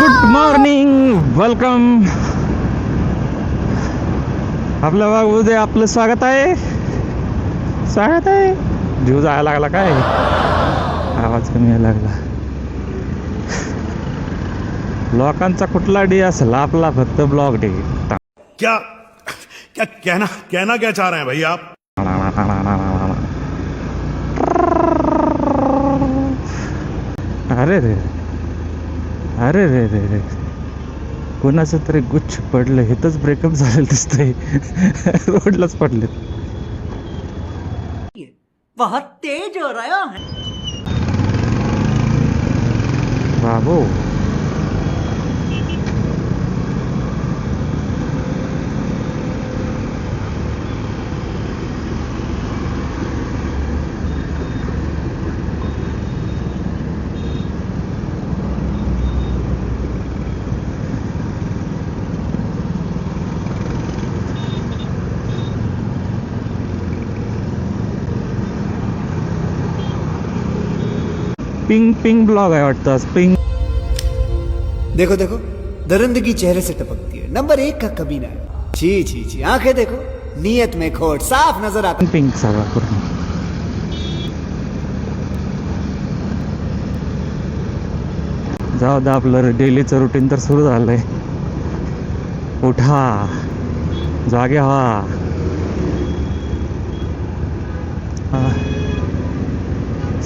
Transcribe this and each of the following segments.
Good morning, welcome. आपल्या बागूमध्ये आपलं स्वागत आहे. जीव जायला लागला काय, आवाज कमी यायला लागला. लोकांचा कुठला डे असेल, आपला फक्त ब्लॉग डे. क्या क्या कहना क्या चाह रहे हैं भाई आप? अरे रे अरे रे रे रे, कोणाचं तरी गुच्छ पडलं. इथंच ब्रेकअप झालेलं दिसतंय. रोडलाच पडले. बहुत तेज हो रहा है बाबू. पिंग पिंग ब्लॉग आहे वाटतं आज. पिंग. देखो देखो, दरिंदगी चेहरे से टपकती है. नंबर 1 का कमीना है. छी छी छी, आंखें देखो, नीयत में खोट साफ नजर आता. पिंग सगळा पूर्ण. जाऊ दे, आपलं डेलीचं रुटीन तर सुरू झालंय. उठा, जागे व्हा.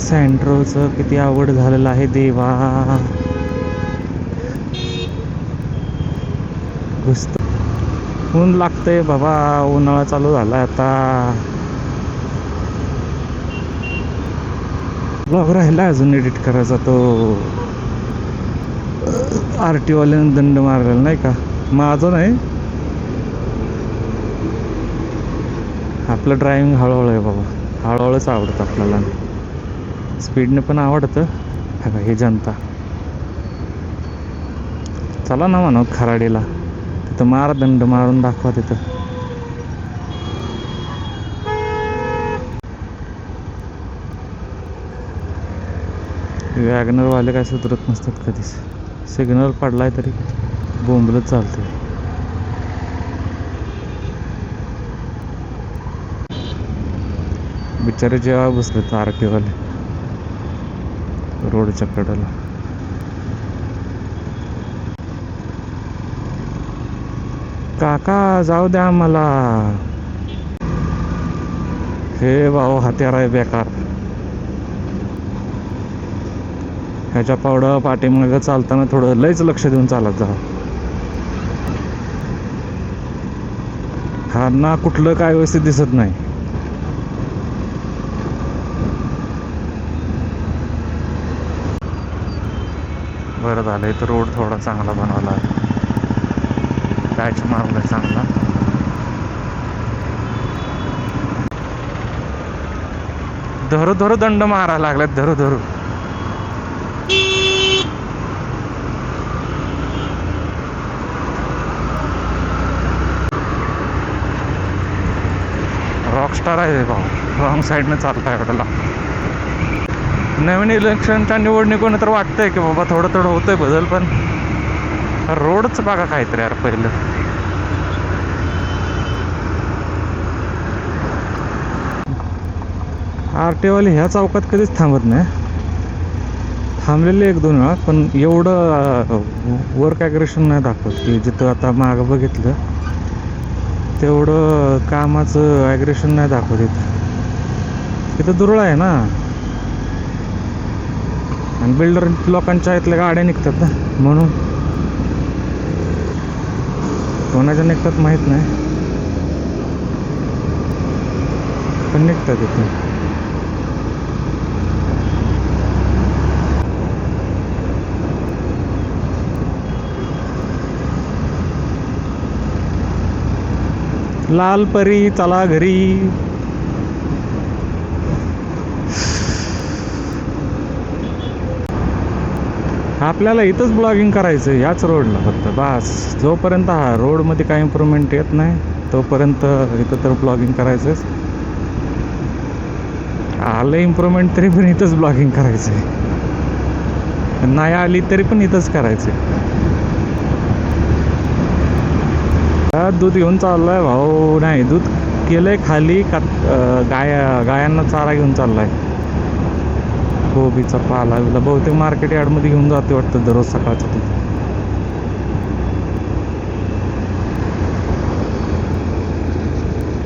सँड्रोचं किती आवड झालेलं आहे देवा. घुसत ऊन लागतंय बाबा. उन्हाळा चालू झाला आता. ब्लॉग राहिला अजून एडिट करायचा. तो RTO वाल्यानं दंड मारलेला नाही का, माझं नाही. आपलं ड्रायव्हिंग हळूहळू आहे बाबा. हळूहळूच आवडतं आपल्याला. स्पीडने पण आवडतं. हे जनता चला ना म्हणा खराडीला. तिथं मारदंड मारून दाखवा. तिथं वॅगनरवाले काय सुधरत नसतात कधीच. सिग्नल पडलाय तरी बोंबलत चालते. बिचारे जेव्हा बसले तर RTO वाले रोडच्या कडेला. काका जाऊ द्या आम्हाला. हे भाऊ हत्यार आहे बेकार. ह्याच्या पावडं पाठीमागं चालताना थोडं लयच लक्ष देऊन चालत जा. हा ना, कुठलं काय व्यवस्थित दिसत नाही. बरं झालं इथं रोड थोडा चांगला बनवला आहे. पॅच मारला चांगला. धरू धरू दंड मारायला लागल्यात. धरू धरू. रॉकस्टार आहे भाऊ. रॉंग साईडनं चाललाय वाटला. नवीन इलेक्शनच्या निवडणुकीने तर वाटतंय की बाबा थोडं थोडं होतंय बदल, पण रोडच बघा काहीतरी यार. पहिलं RTO वाले ह्या चौकात कधीच थांबत नाही. थांबलेले 1-2 वेळा, पण एवढं वर्क ॲग्रेशन नाही दाखवत. की जिथं आता मागं बघितलं तेवढं कामाचं ॲग्रेशन नाही दाखवत. इथं दुर्ळ आहे ना, आणि बिल्डर लोकांच्या इथल्या गाड्या निघतात ना, म्हणून. कोणाच्या निघतात माहीत नाही, पण निघतात इथे. लाल परी चला घरी. आपल्याला इथंच ब्लॉगिंग करायचं आहे, याच रोडला फक्त. बस जोपर्यंत हा रोडमध्ये काही इम्प्रूव्हमेंट येत नाही तोपर्यंत इथं तर ब्लॉगिंग करायचंच. आलं इम्प्रूव्हमेंट तरी पण इथंच ब्लॉगिंग करायचं आहे. नाही आली तरी पण इथंच करायचं. दूध घेऊन चाललाय भाऊ. नाही, दूध केलंय खाली का गायांना चारा घेऊन चाललाय. कोबीचा पाला बिला बहुतेक मार्केट यार्डमध्ये घेऊन जाते वाटतं दररोज सकाळचं दूध.